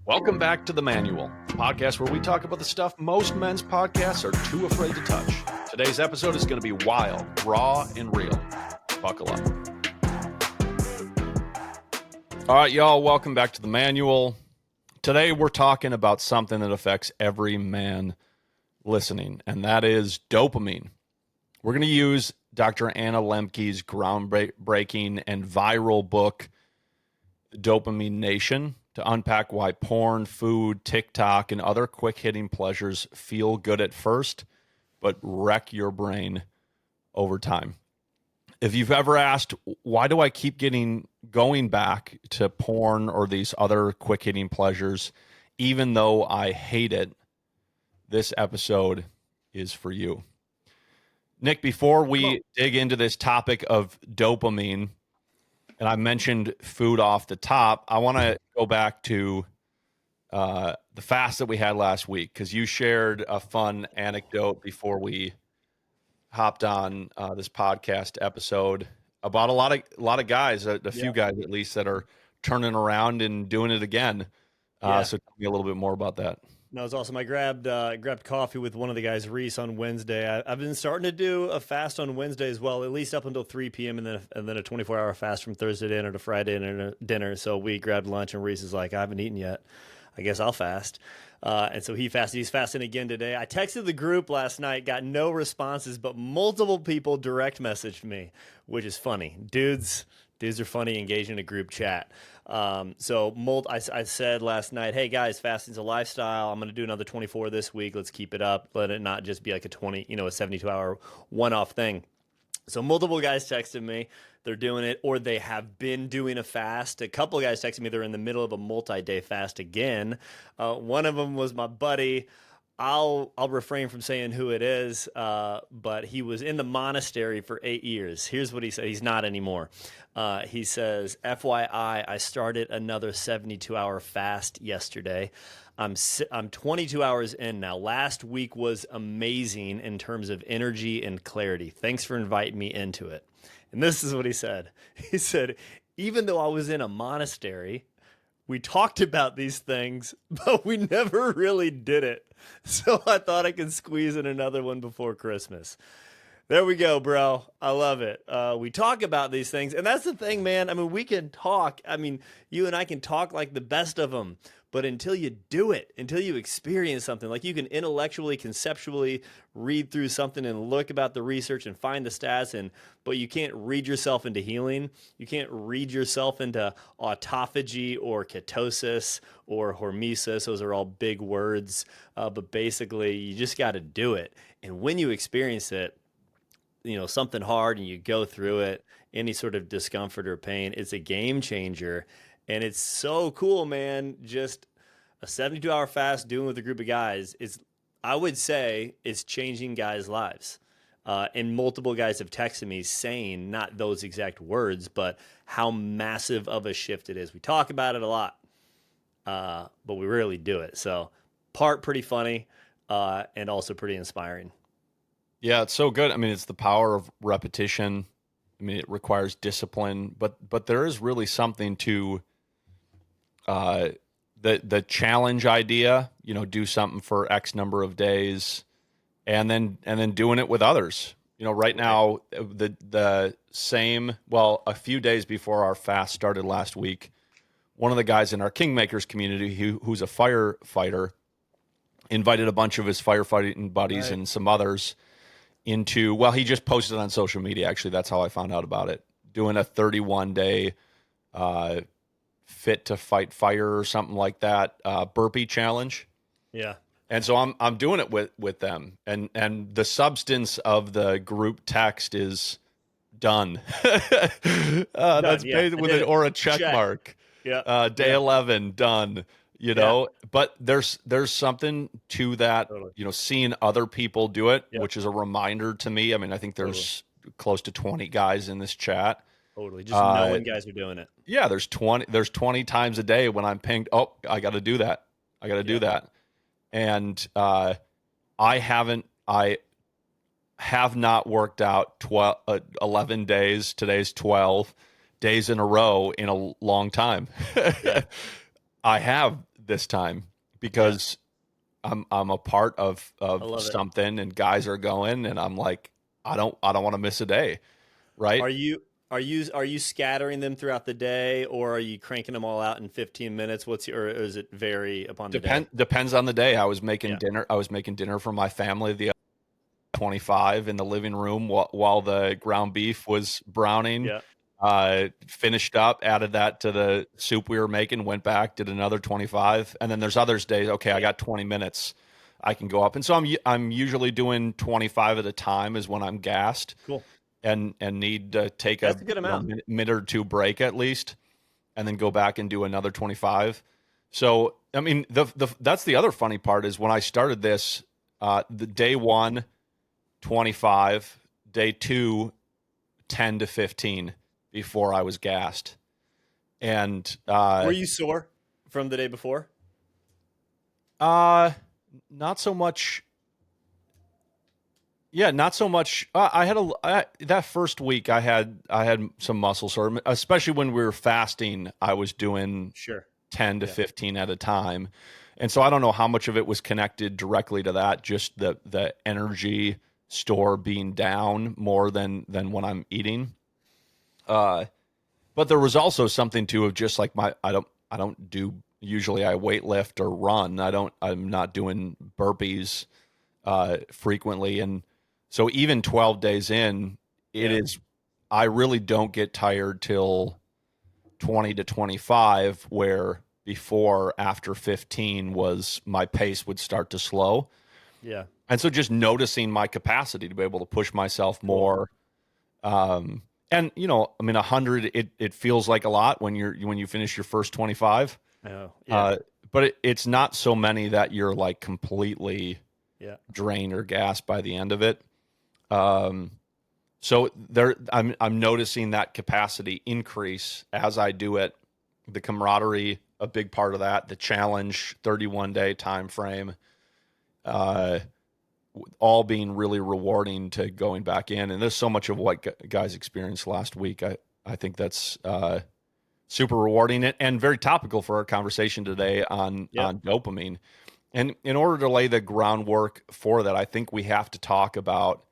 Welcome back to The Manual, a podcast where we talk about the stuff most men's podcasts are too afraid to touch. Today's episode is going to be wild, raw, and real. Buckle up. All right, y'all, welcome back to The Manual. Today we're talking about something that affects every man listening, and that is dopamine. We're going to use Dr. Anna Lembke's groundbreaking and viral book, Dopamine Nation, to unpack why porn, food, TikTok, and other quick-hitting pleasures feel good at first, but wreck your brain over time. If you've ever asked, why do I keep going back to porn or these other quick-hitting pleasures, even though I hate it, this episode is for you. Nick, before we dig into this topic of dopamine, and I mentioned food off the top, I want to go back to the fast that we had last week, because you shared a fun anecdote before we hopped on this podcast episode about a lot of guys, a few guys at least, that are turning around and doing it again. So tell me a little bit more about that. No, it was awesome. I grabbed coffee with one of the guys, Reese, on Wednesday. I've been starting to do a fast on Wednesday as well, at least up until 3 p.m. and then a 24-hour fast from Thursday dinner to Friday dinner. So we grabbed lunch, and Reese is like, I haven't eaten yet. I guess I'll fast. And so he fasted. He's fasting again today. I texted the group last night, got no responses, but multiple people direct messaged me, which is funny. Dudes are funny, engaged in a group chat. I said last night, hey guys, fasting's a lifestyle. I'm going to do another 24 this week. Let's keep it up. Let it not just be like a 72-hour one-off thing. So multiple guys texted me. They're doing it, or they have been doing a fast. A couple of guys texted me they're in the middle of a multi-day fast again. One of them was my buddy. I'll refrain from saying who it is, but he was in the monastery for 8 years. Here's what he said. He's not anymore. He says, FYI, I started another 72-hour fast yesterday. I'm 22 hours in now. Last week was amazing in terms of energy and clarity. Thanks for inviting me into it. And this is what he said. He said, even though I was in a monastery, we talked about these things, but we never really did it. So I thought I could squeeze in another one before Christmas. There we go, bro. I love it. We talk about these things, and that's the thing, man. I mean, we can talk. I mean, you and I can talk like the best of them, but until you do it, until you experience something, like you can intellectually, conceptually read through something and look about the research and find the stats, but you can't read yourself into healing. You can't read yourself into autophagy or ketosis or hormesis. Those are all big words, but basically you just got to do it. And when you experience it, something hard, and you go through it, any sort of discomfort or pain, it's a game changer. And it's so cool, man. Just a 72-hour fast doing with a group of guys I would say, it's changing guys' lives. And multiple guys have texted me saying, not those exact words, but how massive of a shift it is. We talk about it a lot, but we rarely do it. So pretty funny, and also pretty inspiring. Yeah, it's so good. I mean, it's the power of repetition. I mean, it requires discipline, but there is really something to the challenge idea. Do something for X number of days, and then doing it with others. Right now, a few days before our fast started last week, one of the guys in our Kingmakers community who's a firefighter invited a bunch of his firefighting buddies and some others into, he just posted on social media. Actually, that's how I found out about it. Doing a 31-day fit to fight fire or something like that, burpee challenge. Yeah. And so I'm doing it with them, and the substance of the group text is done. That's basically with it, or a check mark. Yeah. Day 11 done. But there's something to that, totally. Seeing other people do it, which is a reminder to me. I mean, I think there's close to 20 guys in this chat. Totally. Just knowing guys are doing it. Yeah. There's 20 times a day when I'm pinged. Oh, I got to do that. I got to do that. And, I have not worked out 11 days. Today's 12 days in a row in a long time. I have this time because I'm a part I of love it. something and guys are going and I'm like, I don't want to miss a day. Right. Are you are you scattering them throughout the day, or are you cranking them all out in 15 minutes? Or does it vary upon the day? Depends on the day. Yeah. I was making dinner for my family the 25 in the living room while the ground beef was browning. Yeah. Finished up, added that to the soup we were making, went back, did another 25. And then there's others days, okay, I Yeah. got 20 minutes. I can go up. And so I'm usually doing 25 at a time is when I'm gassed Cool. and need to take a That's a good amount. minute or two break at least and then go back and do another 25. So, I mean, that's the other funny part is when I started this, the day one, 25, day two, 10 to 15 before I was gassed. And Were you sore from the day before? uh, not so much. Yeah, not so much. That first week I had some muscle sore, especially when we were fasting. I was doing Sure. 10 to Yeah. 15 at a time. And so I don't know how much of it was connected directly to that, just the energy store being down more than when I'm eating. Uh, but there was also something too of just like I don't do usually I weight lift or run. I'm not doing burpees frequently. And so even 12 days in, it Yeah. is I really don't get tired till 20 to 25, where before after 15 was my pace would start to slow. Yeah. And so just noticing my capacity to be able to push myself Cool. more. And I mean, 100, it feels like a lot when you finish your first 25. Oh, yeah. Uh, but it's not so many that you're like completely Yeah. drained or gassed by the end of it. Um, So I'm noticing that capacity increase as I do it. The camaraderie, a big part of that. The challenge, 31-day time frame, uh, all being really rewarding to going back in. And there's so much of what guys experienced last week. I think that's super rewarding and very topical for our conversation today Yep. on dopamine. And in order to lay the groundwork for that, I think we have to talk about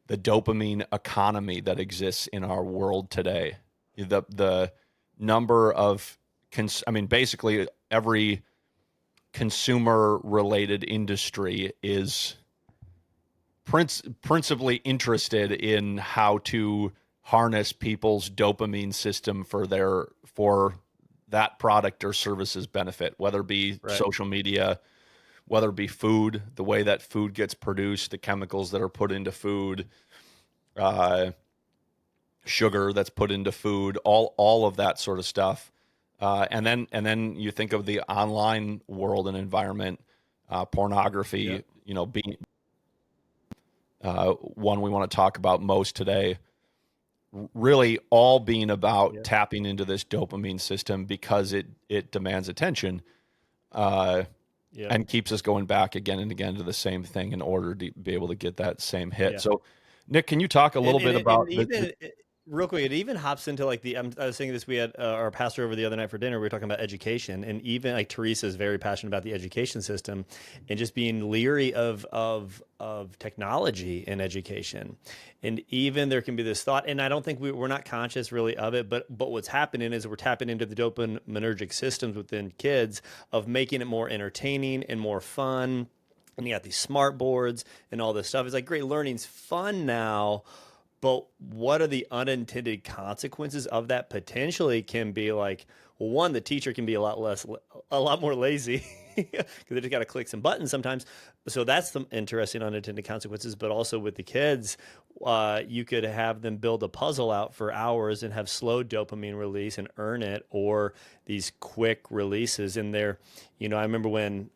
the dopamine economy that exists in our world today. The number of I mean, basically every consumer related industry is principally interested in how to harness people's dopamine system for that product or services benefit, whether it be Right. social media, whether it be food, the way that food gets produced, the chemicals that are put into food, uh, sugar that's put into food, all of that sort of stuff. And then you think of the online world and environment, Yep. pornography, being one we want to talk about most today. Really, all being about Yeah. tapping into this dopamine system because it demands attention, uh, Yep. and keeps us going back again and again to the same thing in order to be able to get that same hit. Yeah. So, Nick, can you talk a little bit And about even real quick, it even hops into like I was saying this. We had our pastor over the other night for dinner. We were talking about education, and even like Teresa is very passionate about the education system, and just being leery of technology in education. And even there can be this thought, and I don't think we're not conscious really of it, but what's happening is we're tapping into the dopaminergic systems within kids of making it more entertaining and more fun. And you got these smart boards and all this stuff. It's like great, learning's fun now, but what are the unintended consequences of that? Potentially can be like, well, one, the teacher can be a lot more lazy because they just got to click some buttons sometimes. So that's the interesting unintended consequences. But also with the kids, you could have them build a puzzle out for hours and have slow dopamine release and earn it, or these quick releases in there. I remember when.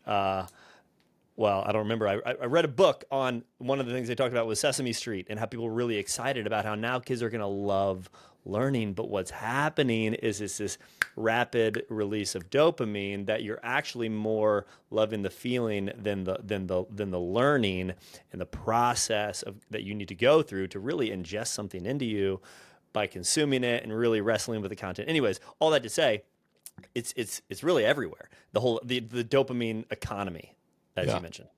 Well, I don't remember. I read a book on one of the things they talked about was Sesame Street and how people were really excited about how now kids are going to love learning. But what's happening is it's this rapid release of dopamine that you're actually more loving the feeling than the learning and the process that you need to go through to really ingest something into you by consuming it and really wrestling with the content. Anyways, all that to say, it's really everywhere. The dopamine economy, as Yeah. you mentioned.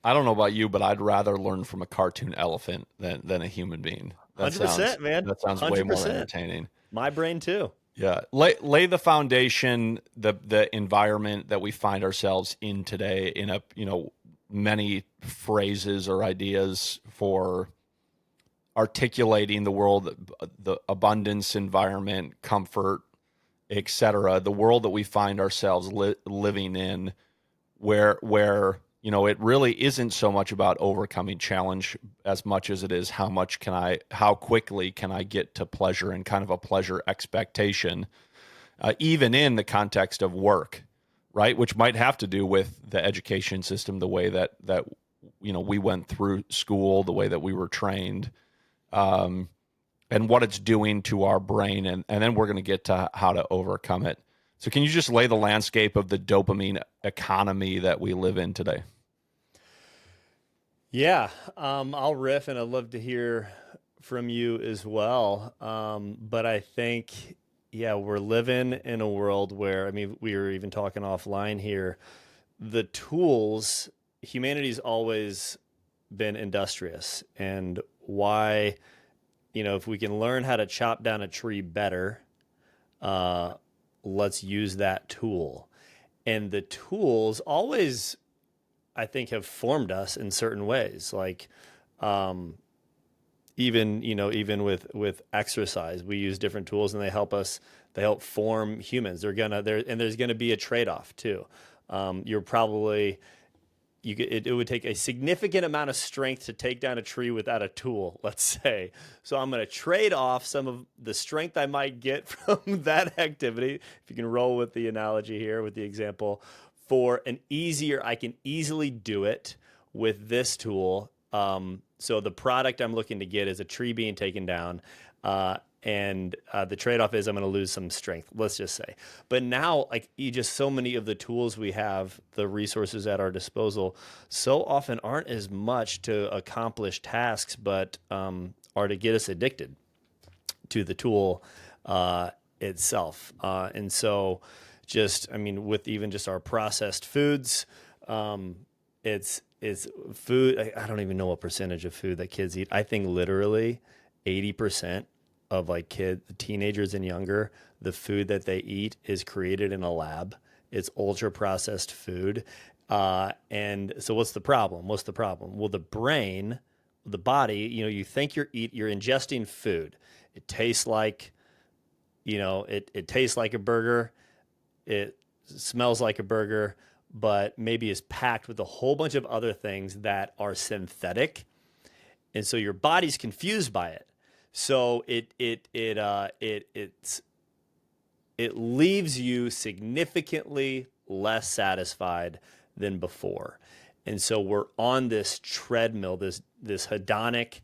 I don't know about you, but I'd rather learn from a cartoon elephant than a human being. 100%, man. That sounds way more 100%. entertaining. My brain too. Yeah. Lay the foundation, the environment that we find ourselves in today in a, many phrases or ideas for articulating the world, the abundance environment, comfort, etc. The world that we find ourselves living in, where it really isn't so much about overcoming challenge as much as it is how quickly can I get to pleasure and kind of a pleasure expectation, even in the context of work, right? Which might have to do with the education system, the way that we went through school, the way that we were trained, and what it's doing to our brain. And then we're going to get to how to overcome it. So can you just lay the landscape of the dopamine economy that we live in today? Yeah, I'll riff, and I'd love to hear from you as well. But I think, yeah, we're living in a world where, I mean, we were even talking offline here. The tools, humanity's always been industrious, and why, if we can learn how to chop down a tree better, let's use that tool. And the tools always, I think, have formed us in certain ways. Like, even with exercise, we use different tools, and they help form humans. And there's gonna be a trade-off too. It would take a significant amount of strength to take down a tree without a tool, let's say. So I'm going to trade off some of the strength I might get from that activity, if you can roll with the analogy here, with the example, for I can easily do it with this tool. So the product I'm looking to get is a tree being taken down. And the trade-off is I'm going to lose some strength, let's just say. But now, like, so many of the tools we have, the resources at our disposal, so often aren't as much to accomplish tasks, but are to get us addicted to the tool itself. And so with even just our processed foods, it's food. I don't even know what percentage of food that kids eat. I think literally 80% of teenagers and younger, the food that they eat is created in a lab. It's ultra processed food. And so what's the problem? Well, the brain, the body, you think you're ingesting food. It tastes like, it tastes like a burger. It smells like a burger, but maybe is packed with a whole bunch of other things that are synthetic. And so your body's confused by it. So it leaves you significantly less satisfied than before. And so we're on this treadmill, this hedonic,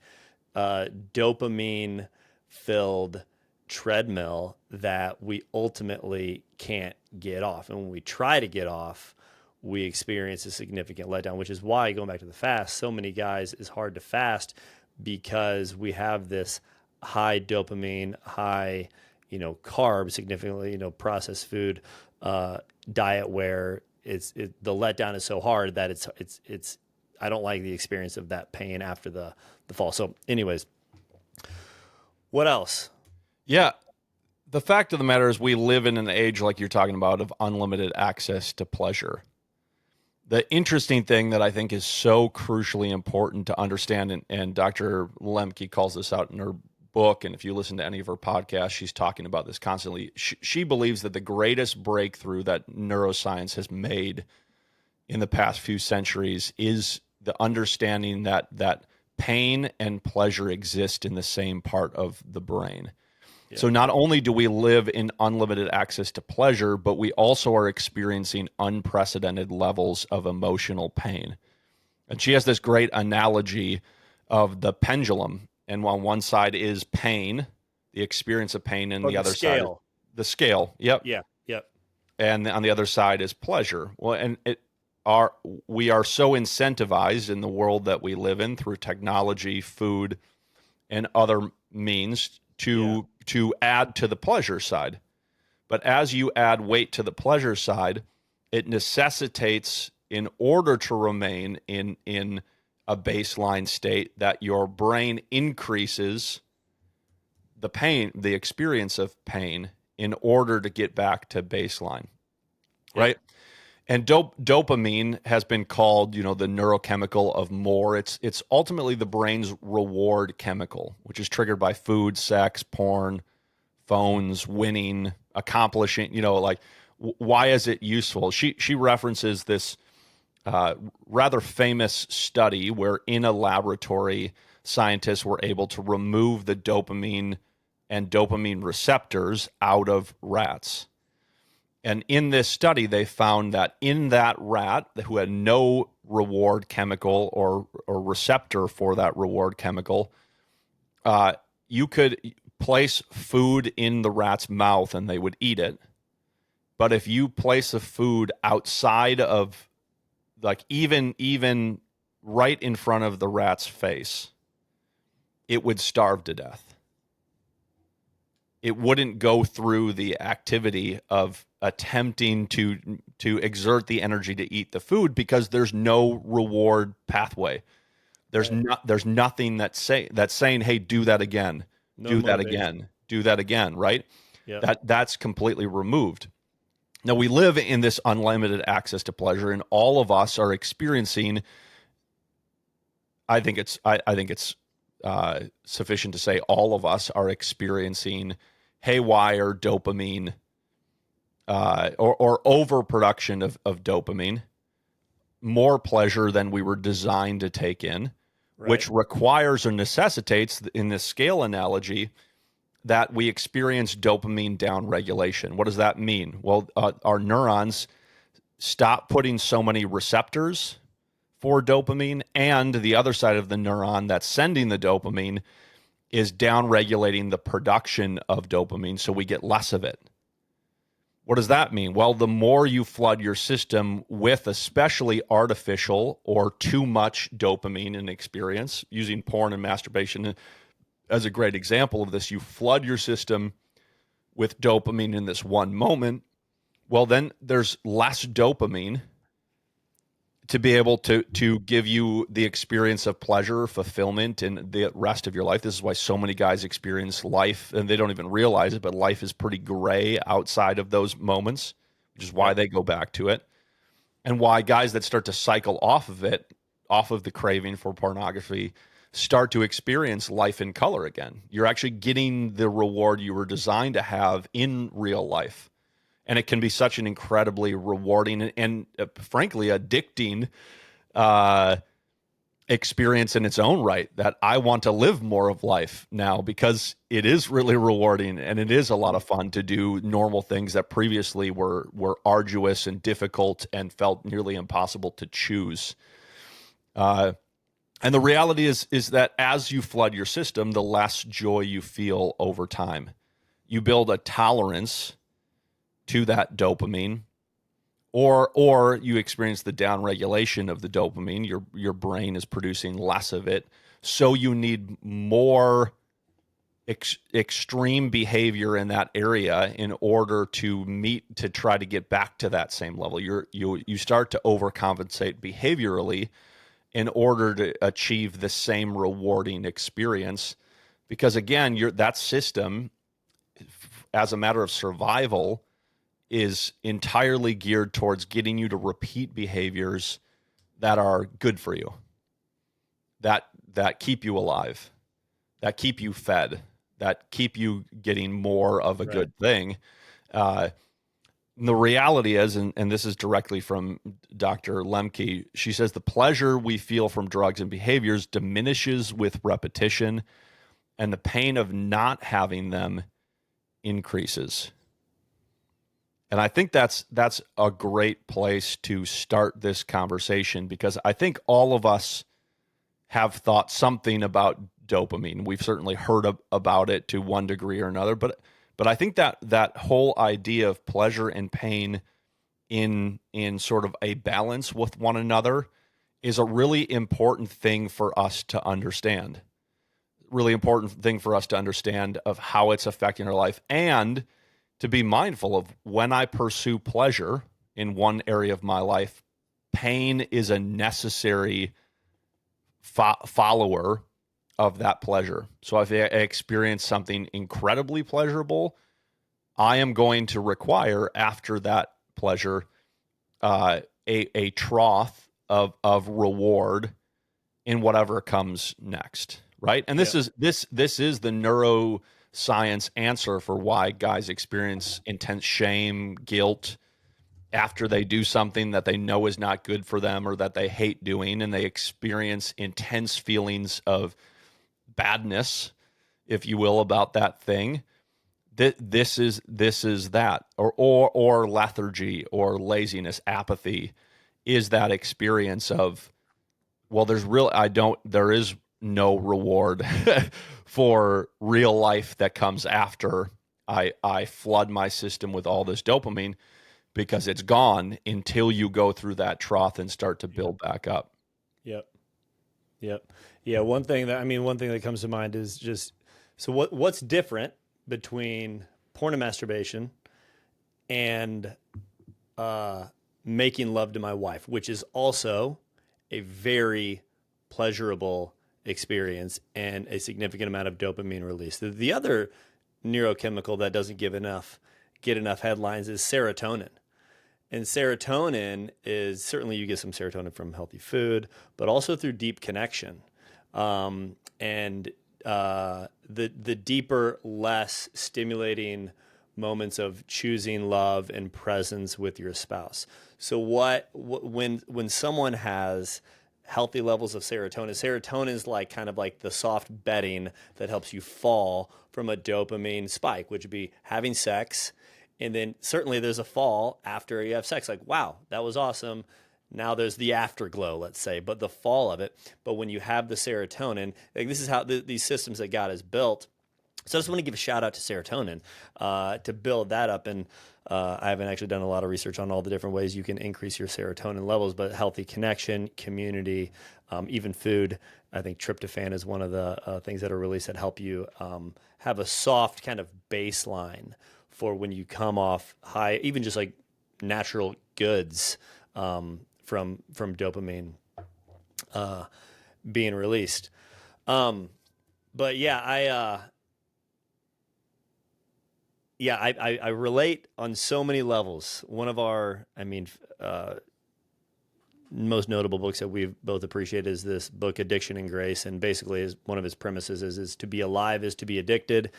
dopamine filled treadmill that we ultimately can't get off. And when we try to get off, we experience a significant letdown, which is why, going back to the fast, so many guys, it's hard to fast, because we have this high dopamine, high, carb, significantly, processed food diet, where the letdown is so hard that it's I don't like the experience of that pain after the fall. So anyways, what else? Yeah. The fact of the matter is we live in an age, like you're talking about, of unlimited access to pleasure. The interesting thing that I think is so crucially important to understand, and Dr. Lembke calls this out in her book, and if you listen to any of her podcasts, she's talking about this constantly. She believes that the greatest breakthrough that neuroscience has made in the past few centuries is the understanding that pain and pleasure exist in the same part of the brain. Yeah. So not only do we live in unlimited access to pleasure, but we also are experiencing unprecedented levels of emotional pain. And she has this great analogy of the pendulum. And on one side is pain, the experience of pain, and the other side, the scale. Yep. Yeah. Yep. And on the other side is pleasure. Well, and we are so incentivized in the world that we live in through technology, food, and other means to add to the pleasure side. But as you add weight to the pleasure side, it necessitates, in order to remain in a baseline state, that your brain increases the pain, the experience of pain, in order to get back to baseline, right? And dopamine has been called, the neurochemical of more. It's ultimately the brain's reward chemical, which is triggered by food, sex, porn, phones, winning, accomplishing. Why is it useful? She references this rather famous study where, in a laboratory, scientists were able to remove the dopamine and dopamine receptors out of rats. And in this study, they found that in that rat who had no reward chemical or receptor for that reward chemical, you could place food in the rat's mouth and they would eat it. But if you place the food outside of, like, even right in front of the rat's face, it would starve to death. It wouldn't go through the activity of attempting to exert the energy to eat the food, because there's no reward pathway. There's nothing that's saying, hey, do that again, do that again, do that again, right? Yep. That's completely removed. Now, we live in this unlimited access to pleasure, and all of us are experiencing, I think it's sufficient to say all of us are experiencing haywire dopamine or overproduction of dopamine, more pleasure than we were designed to take in, which requires or necessitates, in this scale analogy, that we experience dopamine downregulation. What does that mean? Well, our neurons stop putting so many receptors for dopamine, and the other side of the neuron that's sending the dopamine is downregulating the production of dopamine, so we get less of it. What does that mean? Well, the more you flood your system with especially artificial or too much dopamine in experience, using porn and masturbation as a great example of this, you flood your system with dopamine in this one moment, well, then there's less dopamine to be able to give you the experience of pleasure, fulfillment, and the rest of your life. This is why so many guys experience life, and they don't even realize it, but life is pretty gray outside of those moments, which is why they go back to it. And why guys that start to cycle off of it, off of the craving for pornography, start to experience life in color again. You're actually getting the reward you were designed to have in real life. And it can be such an incredibly rewarding and frankly, addicting experience in its own right, that I want to live more of life now, because it is really rewarding and it is a lot of fun to do normal things that previously were arduous and difficult and felt nearly impossible to choose. And the reality is that as you flood your system, the less joy you feel over time. You build a tolerance to that dopamine, or you experience the downregulation of the dopamine. Your brain is producing less of it, so you need more extreme behavior in that area in order to try to get back to that same level. You start to overcompensate behaviorally in order to achieve the same rewarding experience, because again, that system, as a matter of survival, is entirely geared towards getting you to repeat behaviors that are good for you, that keep you alive, that keep you fed, that keep you getting more of a good thing. The reality is, and this is directly from Dr. Lembke, she says the pleasure we feel from drugs and behaviors diminishes with repetition, and the pain of not having them increases. And I think that's a great place to start this conversation, because I think all of us have thought something about dopamine. We've certainly heard about it to one degree or another, but I think that whole idea of pleasure and pain in sort of a balance with one another is a really important thing for us to understand. Really important thing for us to understand of how it's affecting our life, and to be mindful of when I pursue pleasure in one area of my life, pain is a necessary follower of that pleasure. So if I experience something incredibly pleasurable, I am going to require after that pleasure a trough of reward in whatever comes next, right? And Yeah. this is the neuroscience answer for why guys experience intense shame, guilt after they do something that they know is not good for them or that they hate doing, and they experience intense feelings of badness, if you will, about that thing. This is that, or lethargy or laziness, apathy is that experience of, well, there is no reward for real life that comes after I flood my system with all this dopamine, because it's gone until you go through that trough and start to build back up. Yep. Yep. Yeah. One thing that comes to mind is just, so what's different between porn and masturbation and making love to my wife, which is also a very pleasurable experience and a significant amount of dopamine release. The other neurochemical that doesn't get enough headlines is serotonin. And serotonin is, certainly you get some serotonin from healthy food, but also through deep connection. And the deeper, less stimulating moments of choosing love and presence with your spouse. So when someone has healthy levels of serotonin is like kind of like the soft bedding that helps you fall from a dopamine spike, which would be having sex. And then certainly there's a fall after you have sex, like, wow, that was awesome. Now there's the afterglow, let's say, but the fall of it. But when you have the serotonin, like, this is how these systems that God has built. So I just want to give a shout out to serotonin to build that up. And I haven't actually done a lot of research on all the different ways you can increase your serotonin levels, but healthy connection, community, even food. I think tryptophan is one of the things that are released that help you have a soft kind of baseline for when you come off high, even just like natural goods from dopamine being released. But yeah, I relate on so many levels. One of our, most notable books that we've both appreciated is this book, Addiction and Grace. And basically, one of his premises is to be alive is to be addicted.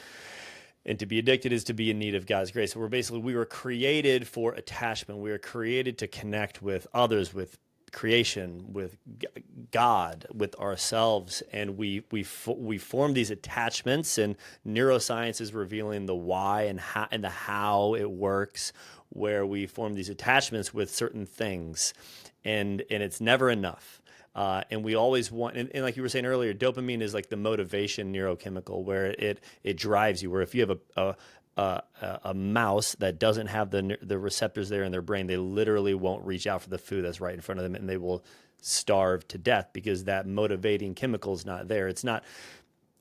And to be addicted is to be in need of God's grace. So we were created for attachment. We were created to connect with others, with creation, with God, with ourselves, and we form these attachments. And neuroscience is revealing the why and the how it works, where we form these attachments with certain things, and it's never enough. And we always want, and like you were saying earlier, dopamine is like the motivation neurochemical, where it drives you. Where if you have a mouse that doesn't have the receptors there in their brain, they literally won't reach out for the food that's right in front of them, and they will starve to death because that motivating chemical is not there. It's not.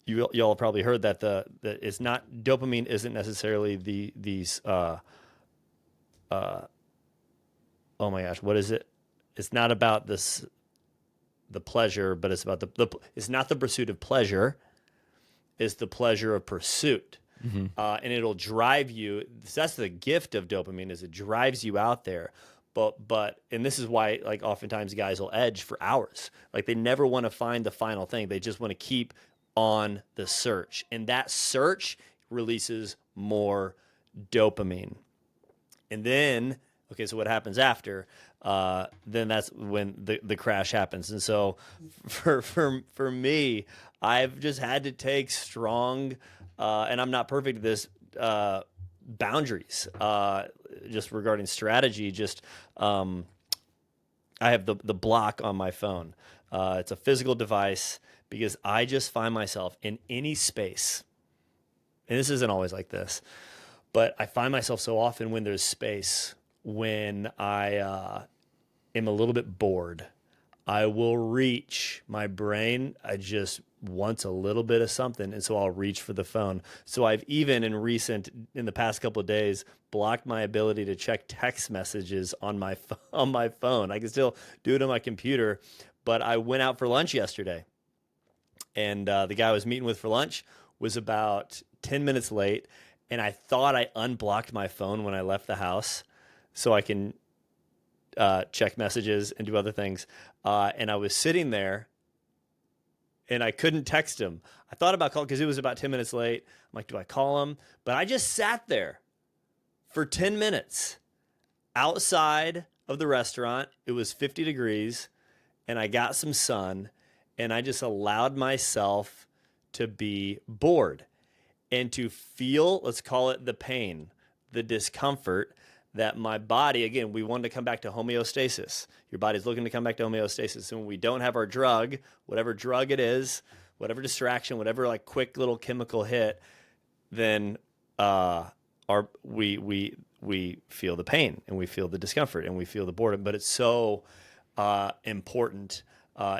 Y'all have probably heard that it's not, dopamine isn't necessarily these. Oh my gosh, what is it? It's not about this. The pleasure, but it's about it's not the pursuit of pleasure, it's the pleasure of pursuit. Mm-hmm. And it'll drive you. That's the gift of dopamine, is it drives you out there. But and this is why, like, oftentimes guys will edge for hours. Like, they never want to find the final thing. They just want to keep on the search. And that search releases more dopamine. And then, okay, so what happens after? Then that's when the crash happens. And so for me, I've just had to take strong, and I'm not perfect at this, boundaries, just regarding strategy. Just I have the block on my phone. It's a physical device, because I just find myself in any space, and this isn't always like this, but I find myself so often when there's space, when I am a little bit bored, I will reach my brain. I just wants a little bit of something, and so I'll reach for the phone. So I've even in the past couple of days, blocked my ability to check text messages on my on my phone. I can still do it on my computer, but I went out for lunch yesterday, and the guy I was meeting with for lunch was about 10 minutes late, and I thought I unblocked my phone when I left the house so I can check messages and do other things. And I was sitting there and I couldn't text him. I thought about calling because it was about 10 minutes late. I'm like, do I call him? But I just sat there for 10 minutes outside of the restaurant. It was 50 degrees and I got some sun, and I just allowed myself to be bored and to feel, let's call it the pain, the discomfort that my body, again, we wanted to come back to homeostasis. Your body's looking to come back to homeostasis. And when we don't have our drug, whatever drug it is, whatever distraction, whatever like quick little chemical hit, then we feel the pain and we feel the discomfort and we feel the boredom. But it's so important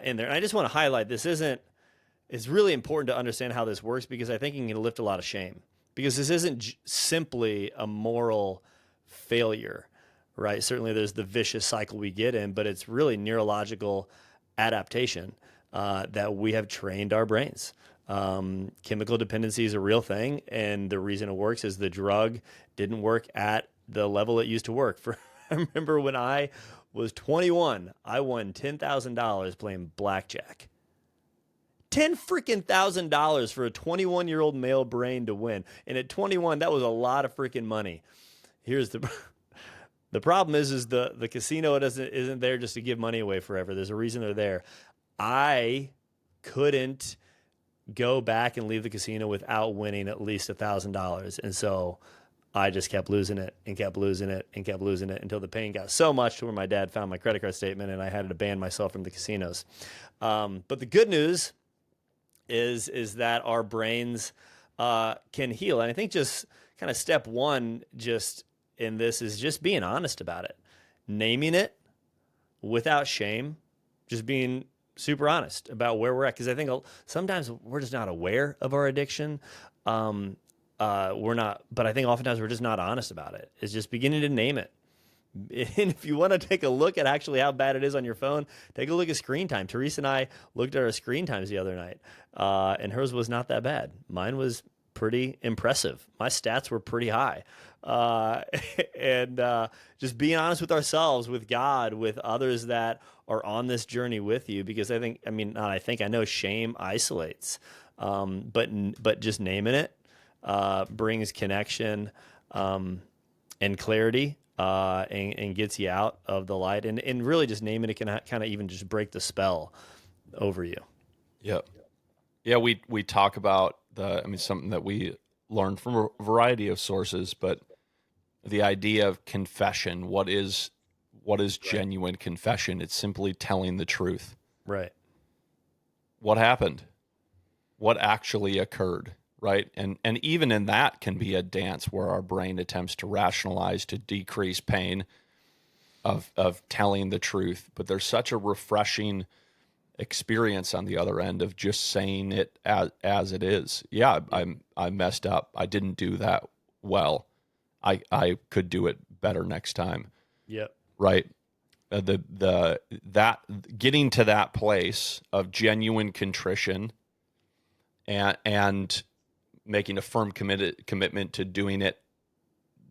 in there. And I just want to highlight it's really important to understand how this works, because I think it can lift a lot of shame, because this isn't simply a moral failure, right? Certainly there's the vicious cycle we get in, but it's really neurological adaptation that we have trained our brains. Chemical dependency is a real thing, and the reason it works is the drug didn't work at the level it used to work. I remember when I was 21, I won $10,000 playing blackjack. $10,000 for a 21-year-old male brain to win. And at 21, that was a lot of freaking money. Here's the problem is the casino isn't there just to give money away forever. There's a reason they're there. I couldn't go back and leave the casino without winning at least $1,000. And so I just kept losing it and kept losing it and kept losing it until the pain got so much to where my dad found my credit card statement and I had to ban myself from the casinos. But the good news is that our brains can heal. And I think just kind of step one just in this is just being honest about it, naming it without shame, just being super honest about where we're at. Because I think sometimes we're just not aware of our addiction. We're not, but I think oftentimes we're just not honest about it. It's just beginning to name it. And if you want to take a look at actually how bad it is on your phone, take a look at screen time. Teresa and I looked at our screen times the other night, and hers was not that bad. Mine was pretty impressive. My stats were pretty high. And just being honest with ourselves, with God, with others that are on this journey with you, because I know shame isolates, but just naming it brings connection and clarity. And gets you out of the light, and really just naming it can kind of even just break the spell over you. Yep. Yeah, we talk about something that we learned from a variety of sources, but the idea of confession, what is genuine confession? It's simply telling the truth. Right. What happened? What actually occurred? Right. And even in that can be a dance where our brain attempts to rationalize, to decrease pain of telling the truth. But there's such a refreshing experience on the other end of just saying it as it is. Yeah, I messed up. I didn't do that well. I could do it better next time. Yep. Right. That getting to that place of genuine contrition and making a firm commitment to doing it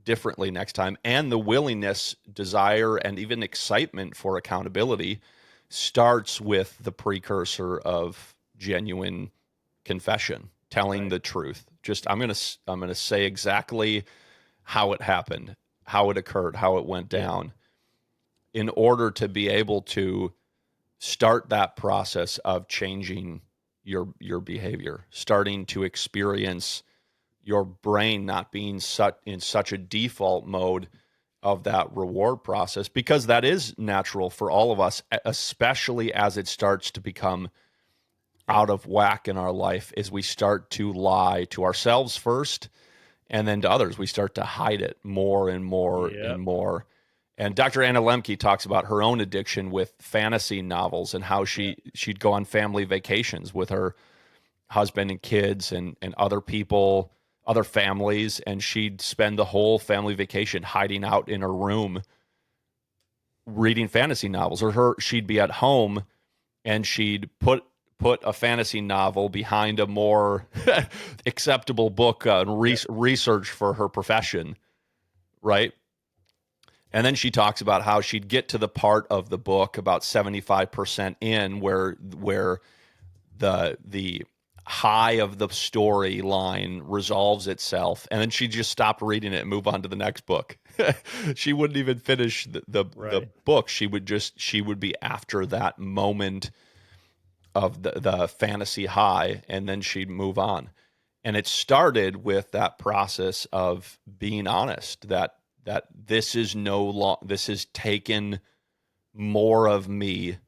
differently next time, and the willingness, desire, and even excitement for accountability starts with the precursor of genuine confession, telling the truth. Just I'm gonna say exactly how it happened, how it occurred, how it went down, in order to be able to start that process of changing your behavior, starting to experience your brain not being in such a default mode of that reward process, because that is natural for all of us, especially as it starts to become out of whack in our life, as we start to lie to ourselves first and then to others. We start to hide it more and more and more. And Dr. Anna Lemke talks about her own addiction with fantasy novels and how she'd go on family vacations with her husband and kids and other people, other families, and she'd spend the whole family vacation hiding out in her room reading fantasy novels. Or she'd be at home and she'd put a fantasy novel behind a more acceptable book and research for her profession, right? And then she talks about how she'd get to the part of the book about 75% in where the high of the storyline resolves itself, and then she just stopped reading it and move on to the next book. She wouldn't even finish the book. She would be after that moment of the fantasy high, and then she'd move on. And it started with that process of being honest that this has taken more of me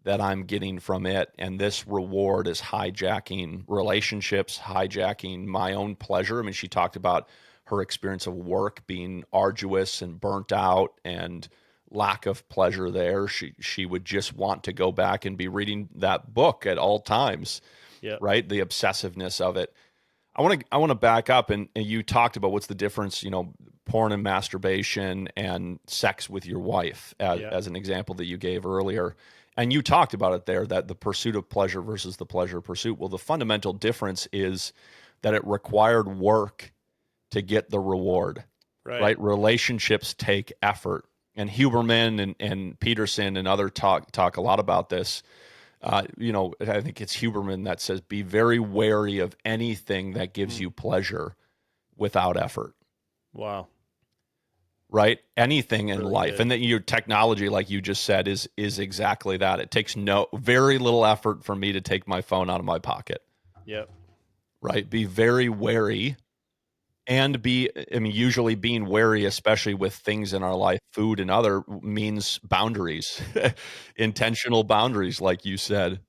that I'm getting from it, and this reward is hijacking relationships, hijacking my own pleasure. I mean, she talked about her experience of work being arduous and burnt out and lack of pleasure there. She would just want to go back and be reading that book at all times, right? The obsessiveness of it. I want to back up, and you talked about what's the difference, porn and masturbation and sex with your wife as an example that you gave earlier. And you talked about it there, that the pursuit of pleasure versus the pleasure pursuit. Well, the fundamental difference is that it required work to get the reward, right? Relationships take effort. And Huberman and Peterson and other talk a lot about this. I think it's Huberman that says, be very wary of anything that gives you pleasure without effort. Wow. Right? Anything in really life. Good. And that your technology, like you just said, is exactly that. It takes very little effort for me to take my phone out of my pocket. Yep. Right? Be very wary. And usually being wary, especially with things in our life, food and other, means boundaries, intentional boundaries, like you said,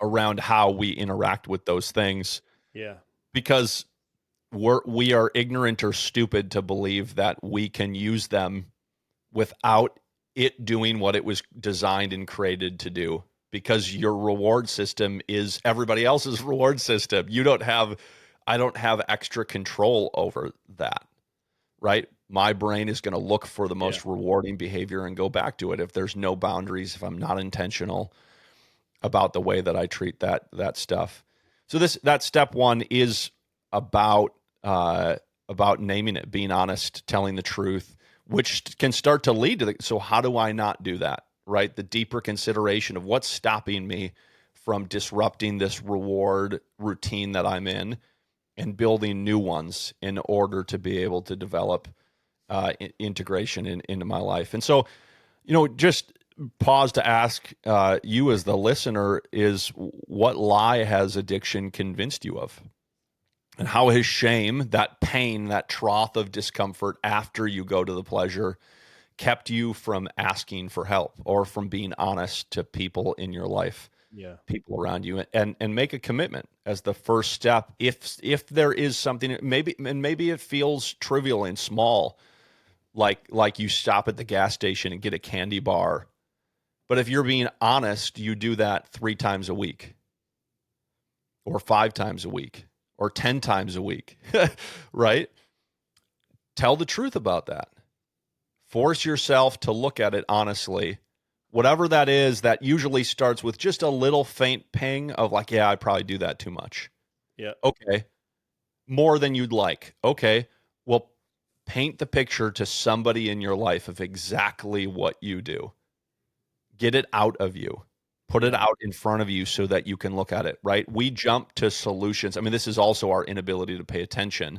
around how we interact with those things. Yeah. Because we are ignorant or stupid to believe that we can use them without it doing what it was designed and created to do. Because your reward system is everybody else's reward system. I don't have extra control over that, right? My brain is going to look for the most rewarding behavior and go back to it if there's no boundaries, if I'm not intentional about the way that I treat that stuff. So that step one is about naming it, being honest, telling the truth, which can start to lead to so how do I not do that, right? The deeper consideration of what's stopping me from disrupting this reward routine that I'm in and building new ones in order to be able to develop integration into my life. And so, just pause to ask you as the listener is, what lie has addiction convinced you of? And how has shame, that pain, that trough of discomfort after you go to the pleasure, kept you from asking for help or from being honest to people in your life? People around you, and make a commitment as the first step. If there is something, maybe it feels trivial and small, like you stop at the gas station and get a candy bar. But if you're being honest, you do that 3 times a week or 5 times a week or 10 times a week, right? Tell the truth about that. Force yourself to look at it honestly. Whatever that is, that usually starts with just a little faint ping of like, yeah, I probably do that too much. Yeah. Okay. More than you'd like. Okay. Well, paint the picture to somebody in your life of exactly what you do. Get it out of you. Put it out in front of you so that you can look at it, right? We jump to solutions. I mean, this is also our inability to pay attention.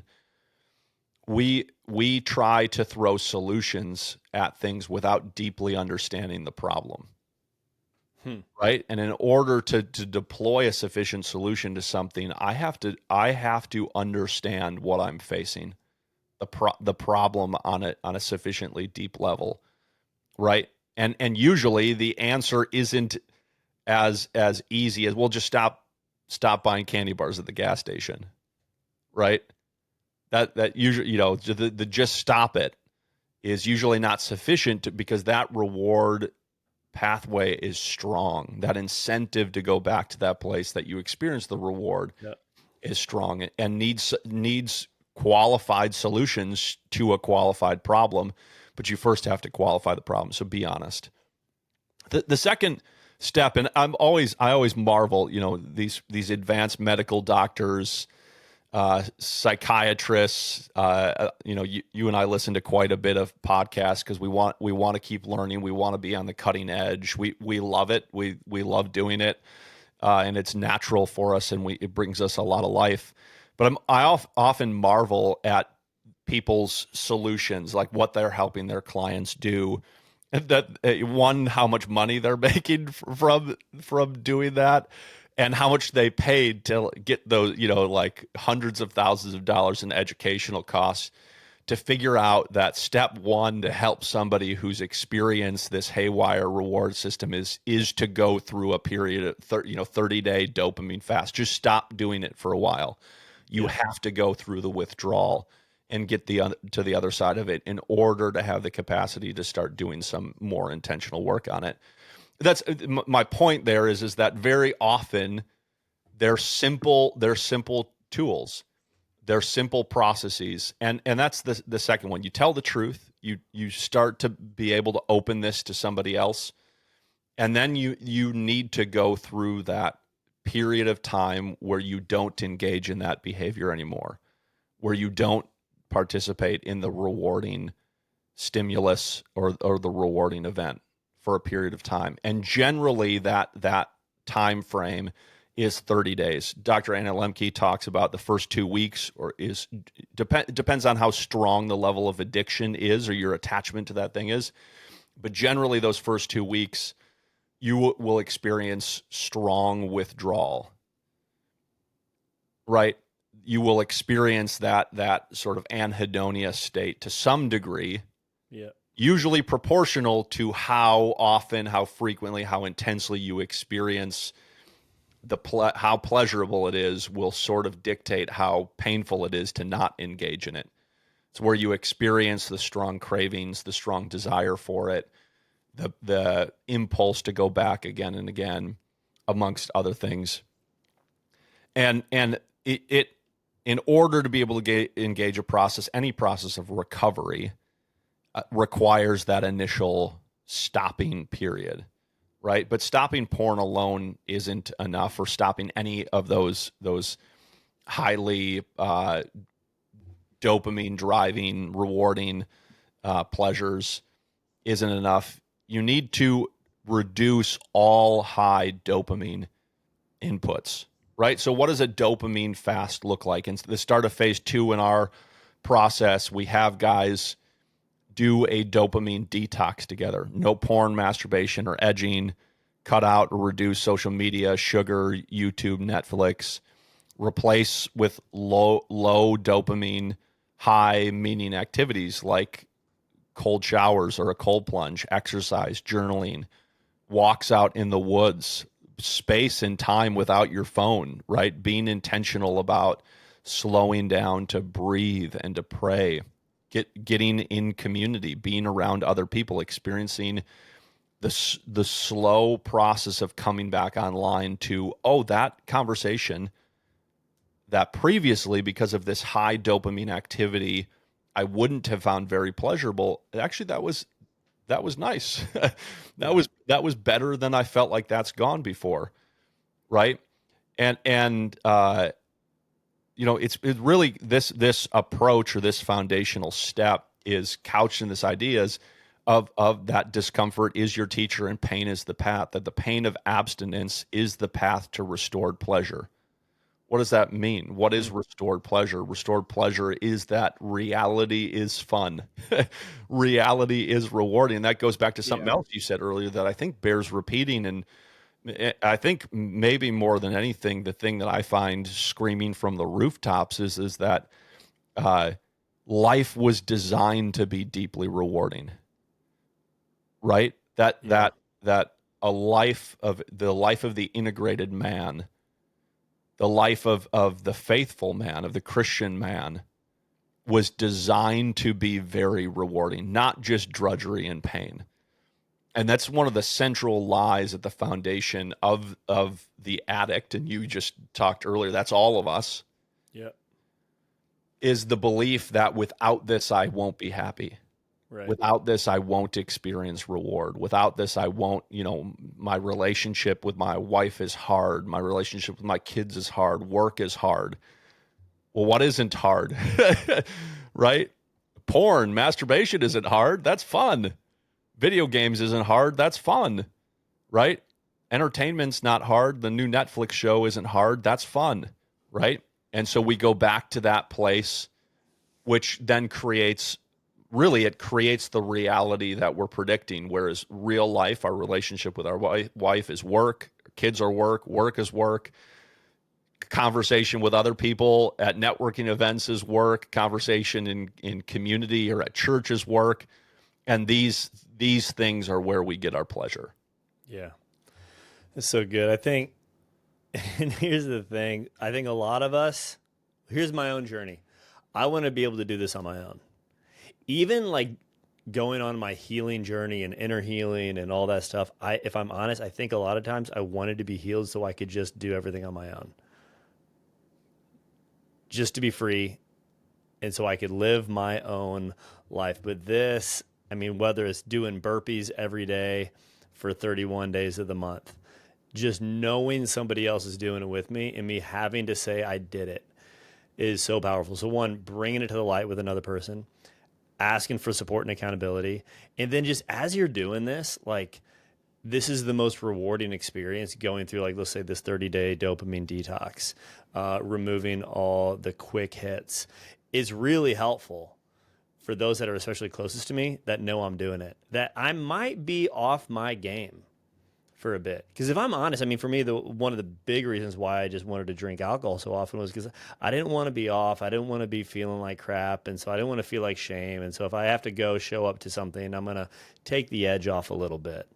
We try to throw solutions at things without deeply understanding the problem, right? And in order to deploy a sufficient solution to something, I have to understand what I'm facing, the problem on a sufficiently deep level, right? And usually the answer isn't as easy as, well, just stop buying candy bars at the gas station, right? That usually, the just stop it is usually not sufficient because that reward pathway is strong. That incentive to go back to that place that you experience the reward Yeah. is strong and needs qualified solutions to a qualified problem. But you first have to qualify the problem. So be honest. The second step, and I always marvel, these advanced medical doctors, psychiatrists. You and I listen to quite a bit of podcasts because we want to keep learning. We want to be on the cutting edge. We love it. We love doing it, and it's natural for us, and it brings us a lot of life. But I often marvel at people's solutions, like what they're helping their clients do. That one, how much money they're making from doing that, and how much they paid to get those, like hundreds of thousands of dollars in educational costs to figure out that step one to help somebody who's experienced this haywire reward system is to go through a period of 30-day dopamine fast. Just stop doing it for a while. You have to go through the withdrawal and get to the other side of it in order to have the capacity to start doing some more intentional work on it. That's my point. There is that very often they're simple tools, they're simple processes, and that's the second one. You tell the truth. You start to be able to open this to somebody else, and then you need to go through that period of time where you don't engage in that behavior anymore, where you don't participate in the rewarding stimulus or the rewarding event for a period of time. And generally that time frame is 30 days. Dr. Anna Lembke talks about the first 2 weeks, or depends on how strong the level of addiction is or your attachment to that thing is. But generally those first 2 weeks, you will experience strong withdrawal, right? You will experience that sort of anhedonia state to some degree, usually proportional to how often, how frequently, how intensely you experience how pleasurable it is will sort of dictate how painful it is to not engage in it. It's where you experience the strong cravings, the strong desire for it, the impulse to go back again and again, amongst other things. And it in order to be able to engage a process, any process of recovery, requires that initial stopping period, right? But stopping porn alone isn't enough, or stopping any of those highly dopamine driving, rewarding pleasures isn't enough. You need to reduce all high dopamine inputs, right? So what does a dopamine fast look like? In the start of phase 2 in our process, we have guys do a dopamine detox together. No porn, masturbation, or edging. Cut out or reduce social media, sugar, YouTube, Netflix. Replace with low dopamine, high meaning activities like cold showers or a cold plunge, exercise, journaling, walks out in the woods, space and time without your phone, right? Being intentional about slowing down to breathe and to pray, getting in community, being around other people, experiencing the slow process of coming back online to, that conversation that previously, because of this high dopamine activity, I wouldn't have found very pleasurable. Actually, that was nice. that was better than I felt like that's gone before, right? And it's really this approach, or this foundational step, is couched in this ideas of that discomfort is your teacher and pain is the path. That the pain of abstinence is the path to restored pleasure. What does that mean? What is restored pleasure? Restored pleasure is that reality is fun. Reality is rewarding. That goes back to something else you said earlier that I think bears repeating. And I think maybe more than anything, the thing that I find screaming from the rooftops is that life was designed to be deeply rewarding, right? That the life of the integrated man, the life of the faithful man, of the Christian man, was designed to be very rewarding, not just drudgery and pain. And that's one of the central lies at the foundation of the addict. And you just talked earlier, that's all of us, Yeah. is the belief that without this, I won't be happy. Right. Without this, I won't experience reward. Without this, I won't, my relationship with my wife is hard. My relationship with my kids is hard. Work is hard. Well, what isn't hard? Right? Porn, masturbation isn't hard. That's fun. Video games isn't hard. That's fun. Right? Entertainment's not hard. The new Netflix show isn't hard. That's fun. Right? And so we go back to that place, which then creates the reality that we're predicting. Whereas real life, our relationship with our wife is work, kids are work, work is work, conversation with other people at networking events is work, conversation in community or at church is work. And these things are where we get our pleasure. Yeah. That's so good. I think, and here's the thing, I think a lot of us, here's my own journey. I want to be able to do this on my own. Even like going on my healing journey and inner healing and all that stuff, if I'm honest, I think a lot of times I wanted to be healed so I could just do everything on my own. Just to be free and so I could live my own life. But this, I mean, whether it's doing burpees every day for 31 days of the month, just knowing somebody else is doing it with me and me having to say I did it is so powerful. So one, bringing it to the light with another person, asking for support and accountability. And then just as you're doing this, like this is the most rewarding experience going through, like, let's say this 30-day dopamine detox, removing all the quick hits is really helpful for those that are especially closest to me that know I'm doing it, that I might be off my game for a bit. Because if I'm honest, I mean, for me, one of the big reasons why I just wanted to drink alcohol so often was because I didn't want to be off. I didn't want to be feeling like crap. And so I didn't want to feel like shame. And so if I have to show up to something, I'm going to take the edge off a little bit.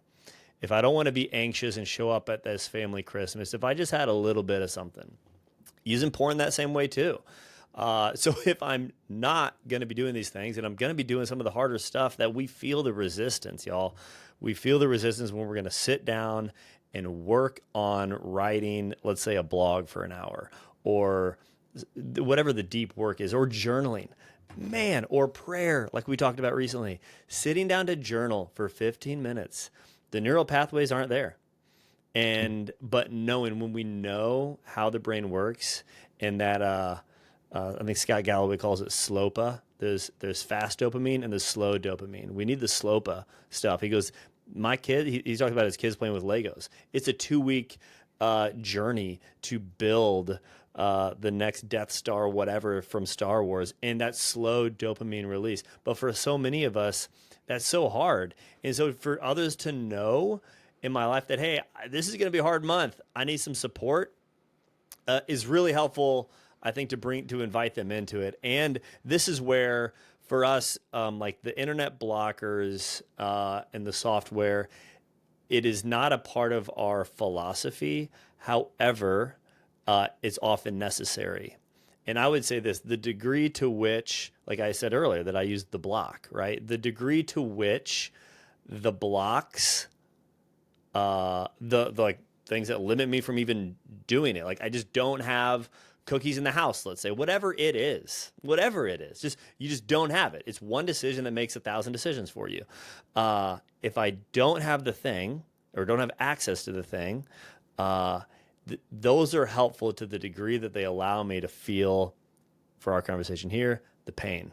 If I don't want to be anxious and show up at this family Christmas, if I just had a little bit of something, using porn that same way too. So if I'm not going to be doing these things and I'm going to be doing some of the harder stuff, that we feel the resistance, y'all. We feel the resistance when we're going to sit down and work on writing, let's say, a blog for an hour or whatever the deep work is, or journaling, man, or prayer, like we talked about recently, sitting down to journal for 15 minutes. The neural pathways aren't there. But knowing, when we know how the brain works, and that, I think Scott Galloway calls it SLOPA. There's fast dopamine and there's slow dopamine. We need the SLOPA stuff. He goes, my kid, he's talking about his kids playing with Legos. It's a 2-week journey to build the next Death Star, whatever, from Star Wars, and that slow dopamine release. But for so many of us, that's so hard. And so for others to know in my life that, hey, this is going to be a hard month, I need some support, is really helpful, I think, to invite them into it. And this is where, for us, like the internet blockers and the software, it is not a part of our philosophy. However, it's often necessary. And I would say this, the degree to which, like I said earlier, that I used the block, right? The degree to which the blocks, the like things that limit me from even doing it. Like I just don't have cookies in the house, let's say, whatever it is, just, you just don't have it. It's one decision that makes 1,000 decisions for you. If I don't have the thing or don't have access to the thing, those are helpful to the degree that they allow me to feel, for our conversation here, the pain.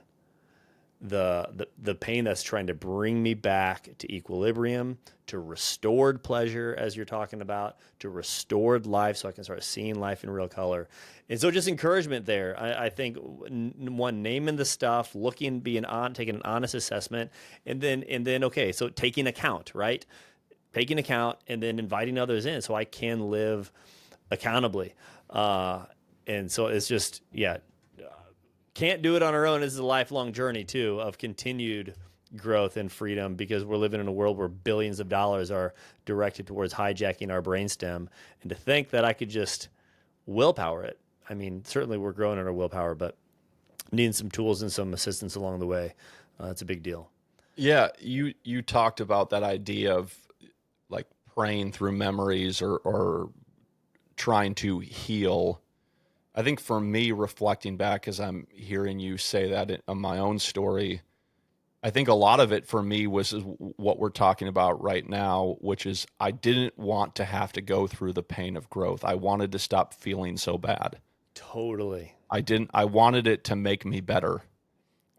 The pain that's trying to bring me back to equilibrium, to restored pleasure, as you're talking about, to restored life, so I can start seeing life in real color. And so just encouragement there. I think, one, naming the stuff, taking an honest assessment, and then okay, so taking account, right? Taking account and then inviting others in so I can live accountably. And so it's just, can't do it on our own. This is a lifelong journey too of continued growth and freedom, because we're living in a world where billions of dollars are directed towards hijacking our brainstem. And to think that I could just willpower it. I mean, certainly we're growing in our willpower, but needing some tools and some assistance along the way. It's a big deal. Yeah, you talked about that idea of like praying through memories or trying to heal. I think for me, reflecting back as I'm hearing you say that on my own story, I think a lot of it for me was what we're talking about right now, which is I didn't want to have to go through the pain of growth. I wanted to stop feeling so bad. Totally. I wanted it to make me better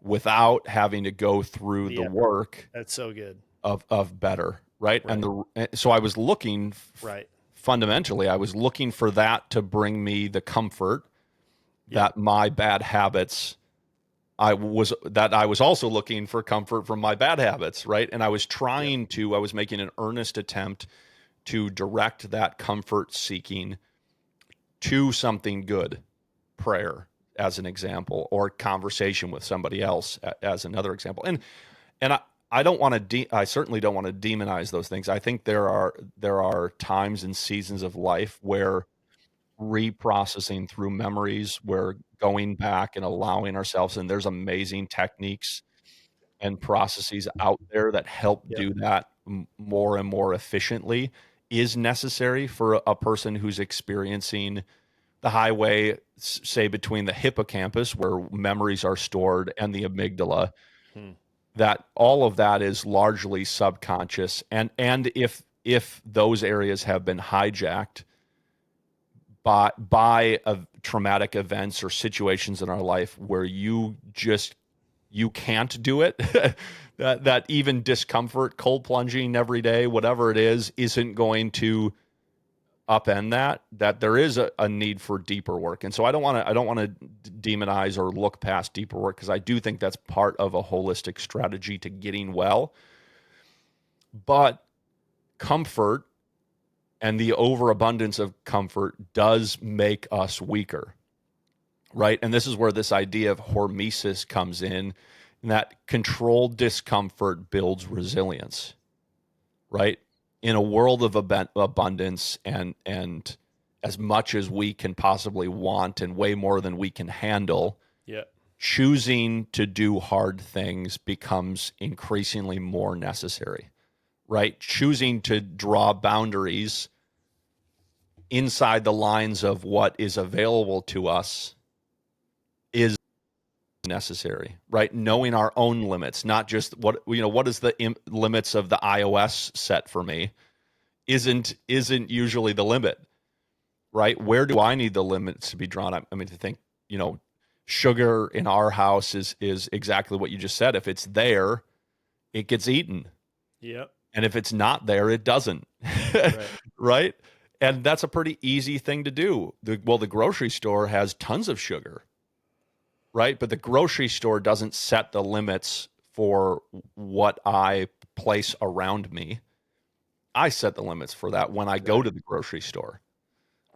without having to go through The the effort. work That's so good. of better, right? Right. So I was looking Right. fundamentally, I was looking for that to bring me the comfort Yep. that my bad habits I was also looking for comfort from my bad habits, right? And I was Yep. I was making an earnest attempt to direct that comfort seeking to something good, prayer as an example, or conversation with somebody else as another example. And I don't want to I certainly don't want to demonize those things. I think there are times and seasons of life where reprocessing through memories, where going back and allowing ourselves, and there's amazing techniques and processes out there that help Yep. do that more and more efficiently, is necessary for a person who's experiencing the highway, say between the hippocampus where memories are stored and the amygdala. Hmm. That all of that is largely subconscious, and if those areas have been hijacked by traumatic events or situations in our life where you can't do it, that even discomfort, cold plunging every day, whatever it is, isn't going to upend that there is a need for deeper work. And so I don't want to demonize or look past deeper work, because I do think that's part of a holistic strategy to getting well. But comfort and the overabundance of comfort does make us weaker, right? And this is where this idea of hormesis comes in, and that controlled discomfort builds resilience, right? In a world of abundance and as much as we can possibly want and way more than we can handle, Yep. choosing to do hard things becomes increasingly more necessary, right? Choosing to draw boundaries inside the lines of what is available to us is necessary, right? Knowing our own limits, not just what is the limits of the iOS set for me isn't usually the limit, right? Where do I need the limits to be drawn up? I mean, to think, sugar in our house is exactly what you just said. If it's there, it gets eaten. Yep. And if it's not there, it doesn't. Right. Right? And that's a pretty easy thing to do. The grocery store has tons of sugar, right? But the grocery store doesn't set the limits for what I place around me. I set the limits for that when I go Right. to the grocery store,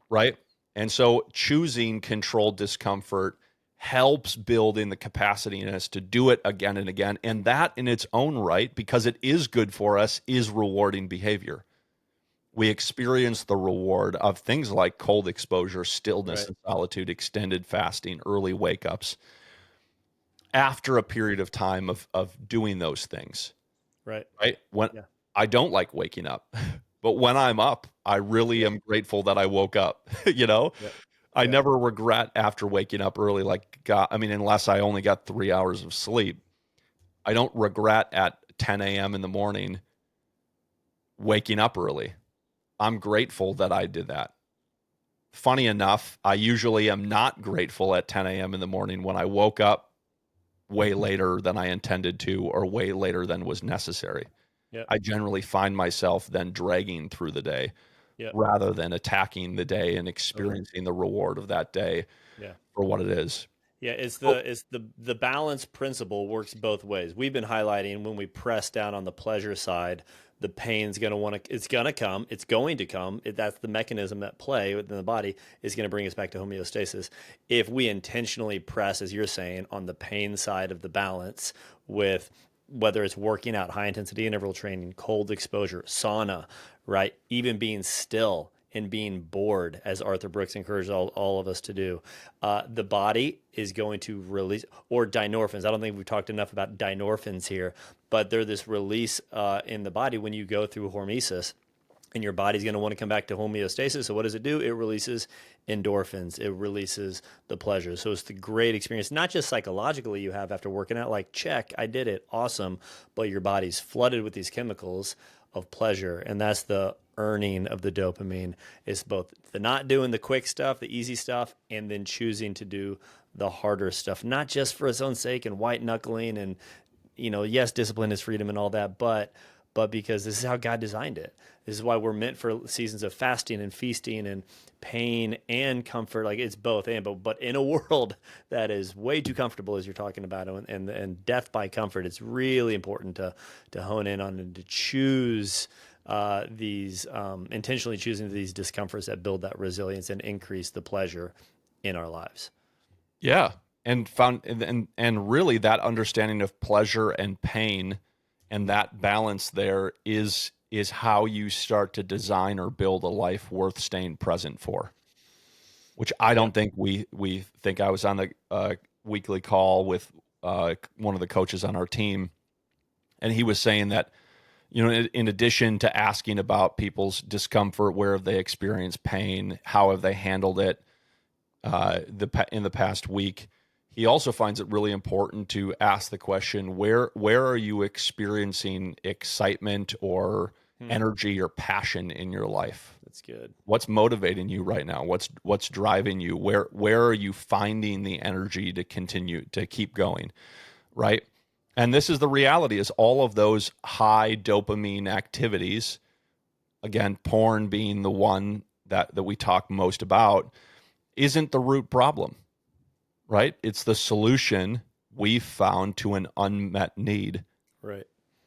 right? And so choosing controlled discomfort helps build in the capacity in us to do it again and again. And that in its own right, because it is good for us, is rewarding behavior. We experience the reward of things like cold exposure, stillness Right. and solitude, extended fasting, early wake ups after a period of time of doing those things, Right. right? When Yeah. I don't like waking up, but when I'm up, I really Yep. am grateful that I woke up, you know? Yep. I Yep. never regret after waking up early, like, God, I mean, unless I only got 3 hours of sleep, I don't regret at 10 a.m. in the morning waking up early. I'm grateful that I did that. Funny enough, I usually am not grateful at 10 a.m. in the morning when I woke up way later than I intended to or way later than was necessary. Yep. I generally find myself then dragging through the day Yep. rather than attacking the day and Totally. experiencing the reward of that day Yeah. for what it is. Yeah, it's Oh, the balance principle works both ways. We've been highlighting when we press down on the pleasure side, the pain's going to want to it's going to come, it's going to come. That's the mechanism at play within the body is going to bring us back to homeostasis. If we intentionally press, as you're saying, on the pain side of the balance with whether it's working out, high intensity interval training, cold exposure, sauna, right? Even being still and being bored, as Arthur Brooks encouraged all of us to do. The body is going to release, or dynorphins. I don't think we've talked enough about dynorphins here, but they're this release in the body when you go through hormesis. And your body's going to want to come back to homeostasis. So what does it do? It releases endorphins. It releases the pleasure. So it's the great experience, not just psychologically you have after working out, like, check, I did it, awesome. But your body's flooded with these chemicals of pleasure. And that's the earning of the dopamine. It's both the not doing the quick stuff, the easy stuff, and then choosing to do the harder stuff, not just for its own sake and white knuckling and, yes, discipline is freedom and all that, but because this is how God designed it. This is why we're meant for seasons of fasting and feasting and pain and comfort. Like, it's both and, but in a world that is way too comfortable, as you're talking about, and death by comfort, it's really important to hone in on and to choose these intentionally choosing these discomforts that build that resilience and increase the pleasure in our lives. Yeah, and really that understanding of pleasure and pain and that balance there is how you start to design or build a life worth staying present for, which I don't think we think. I was on the weekly call with one of the coaches on our team, and he was saying that, in addition to asking about people's discomfort, where have they experienced pain, how have they handled it in the past week, he also finds it really important to ask the question, where are you experiencing excitement or energy or passion in your life? That's good. What's motivating you right now? What's driving you? Where are you finding the energy to continue to keep going, right? And this is the reality, is all of those high dopamine activities, again, porn being the one that we talk most about, isn't the root problem. Right? It's the solution we've found to an unmet need. Right.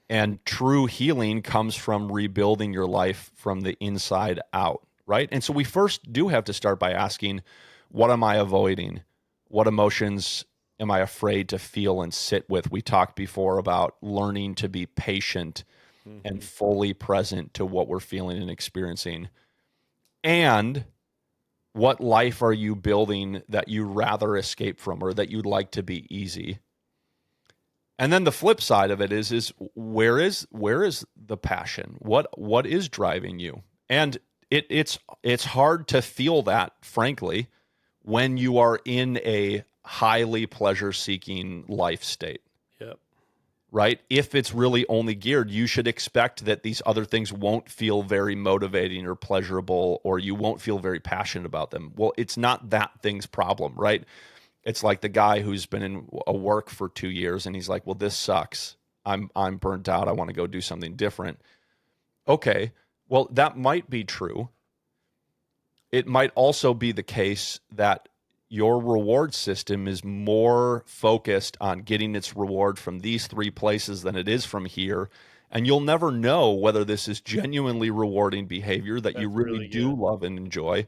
And true healing comes from rebuilding your life from the inside out, right? And so we first do have to start by asking, what am I avoiding? What emotions am I afraid to feel and sit with? We talked before about learning to be patient and fully present to what we're feeling and experiencing. And what life are you building that you rather escape from or that you'd like to be easy? And then the flip side of it is where is the passion? What is driving you? And it's hard to feel that, frankly, when you are in a highly pleasure-seeking life state. Yep. Right? If it's really only geared, you should expect that these other things won't feel very motivating or pleasurable, or you won't feel very passionate about them. Well, it's not that thing's problem, right? It's like the guy who's been in a work for 2 years and he's like, well, this sucks. I'm burnt out. I want to go do something different. Okay, well, that might be true. It might also be the case that your reward system is more focused on getting its reward from these 3 places than it is from here. And you'll never know whether this is genuinely rewarding behavior that you really do love and enjoy.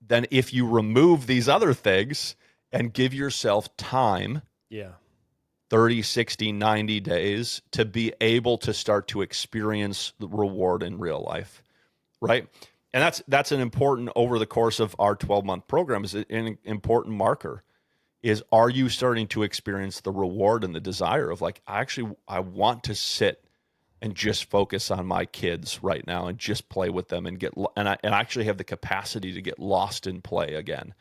Then if you remove these other things and give yourself time, 30, 60, 90 days, to be able to start to experience the reward in real life, right? And that's an important, over the course of our 12-month program, is an important marker, is, are you starting to experience the reward and the desire of, like, I want to sit and just focus on my kids right now and just play with them and I actually have the capacity to get lost in play again.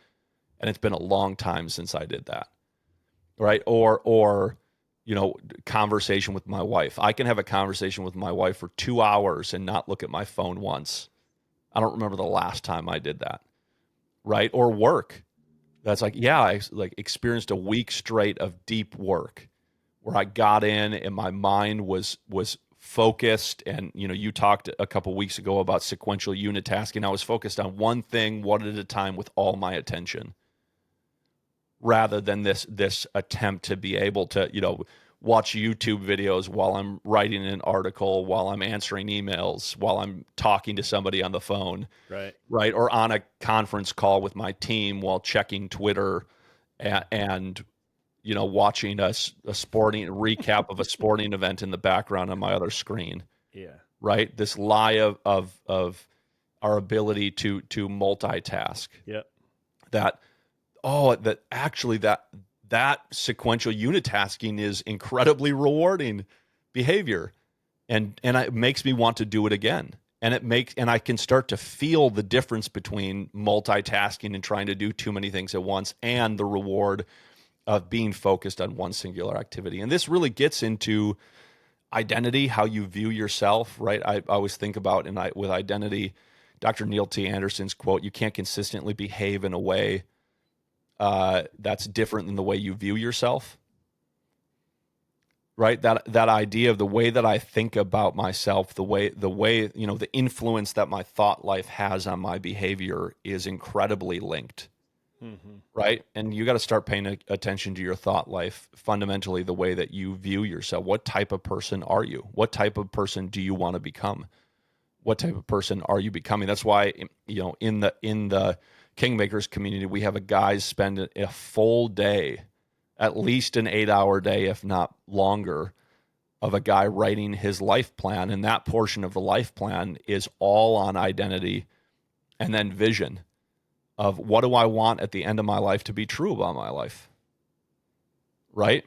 And it's been a long time since I did that, right? Or conversation with my wife. I can have a conversation with my wife for 2 hours and not look at my phone once. I don't remember the last time I did that, right? Or work. That's like, I experienced a week straight of deep work where I got in and my mind was focused. And, you talked a couple weeks ago about sequential unitasking. I was focused on one thing, one at a time, with all my attention, rather than this attempt to be able to, watch YouTube videos while I'm writing an article, while I'm answering emails, while I'm talking to somebody on the phone, right, or on a conference call with my team while checking Twitter and watching a sporting recap of a sporting event in the background on my other screen. Yeah. Right. This lie of our ability to multitask. Yep. That sequential unitasking is incredibly rewarding behavior, and it makes me want to do it again. And I can start to feel the difference between multitasking and trying to do too many things at once and the reward of being focused on one singular activity. And this really gets into identity, how you view yourself, right? I always think about with identity, Dr. Neil T. Anderson's quote, "You can't consistently behave in a way that's different than the way you view yourself." Right? That idea of the way that I think about myself, the way the influence that my thought life has on my behavior is incredibly linked. Mm-hmm. Right? And you got to start paying attention to your thought life, fundamentally the way that you view yourself. What type of person are you? What type of person do you want to become? What type of person are you becoming? That's why, in the Kingmakers community, we have a guys spend a full day, at least an 8-hour day, if not longer, of a guy writing his life plan. And that portion of the life plan is all on identity and then vision of what do I want at the end of my life to be true about my life. Right?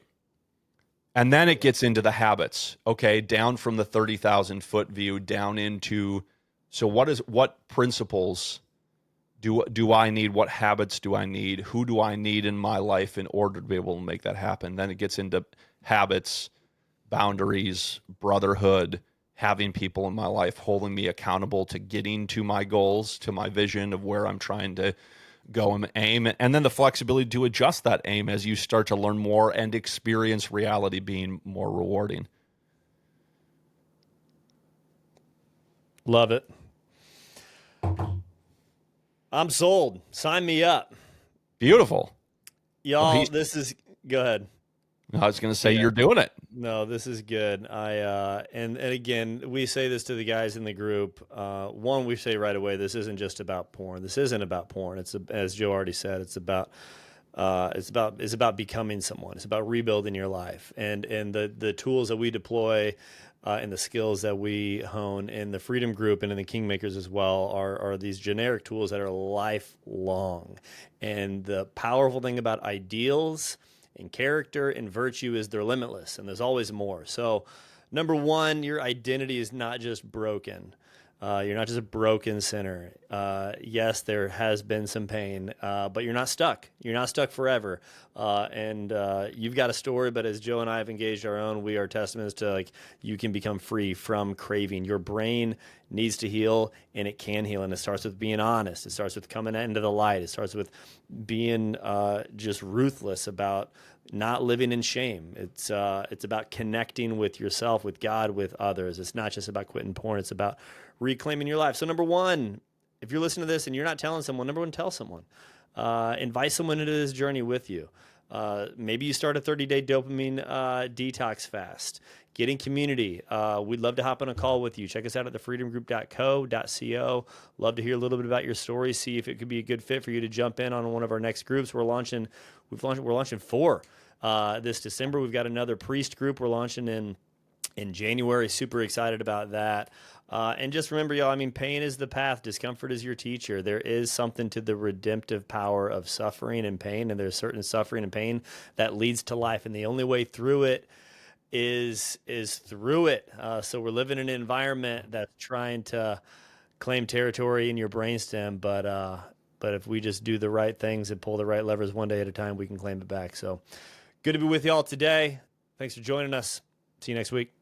And then it gets into the habits. Okay, down from the 30,000 foot view down into, so what principles do I need? What habits do I need? Who do I need in my life in order to be able to make that happen? Then it gets into habits, boundaries, brotherhood, having people in my life holding me accountable to getting to my goals, to my vision of where I'm trying to go and aim. And then the flexibility to adjust that aim as you start to learn more and experience reality being more rewarding. Love it. I'm sold. Sign me up. Beautiful. Y'all, Well, go ahead. I was going to say, you're doing it. No, this is good. And again, we say this to the guys in the group. One, we say right away, this isn't just about porn. This isn't about porn. It's as Joe already said, it's about becoming someone. It's about rebuilding your life, and the tools that we deploy and the skills that we hone in the Freedom Group and in the Kingmakers as well are these generic tools that are lifelong. And the powerful thing about ideals and character and virtue is they're limitless, and there's always more. So, number one, your identity is not just broken. You're not just a broken sinner. Yes, there has been some pain, but you're not stuck. You're not stuck forever. And you've got a story, but as Joe and I have engaged our own, we are testaments to you can become free from craving. Your brain needs to heal, and it can heal. And it starts with being honest. It starts with coming into the light. It starts with being just ruthless about not living in shame. It's about connecting with yourself, with God, with others. It's not just about quitting porn. It's about reclaiming your life. So number one, if you're listening to this and you're not telling someone, number one, tell someone. Invite someone into this journey with you. Maybe you start a 30-day dopamine detox fast. Get in community. We'd love to hop on a call with you. Check us out at thefreedomgroup.co.co. Love to hear a little bit about your story. See if it could be a good fit for you to jump in on one of our next groups. We're launching 4 this December. We've got another priest group we're launching in January. Super excited about that. And just remember, y'all, pain is the path. Discomfort is your teacher. There is something to the redemptive power of suffering and pain, and there's certain suffering and pain that leads to life. And the only way through it is through it. So we're living in an environment that's trying to claim territory in your brainstem, but if we just do the right things and pull the right levers one day at a time, we can claim it back. So good to be with y'all today. Thanks for joining us. See you next week.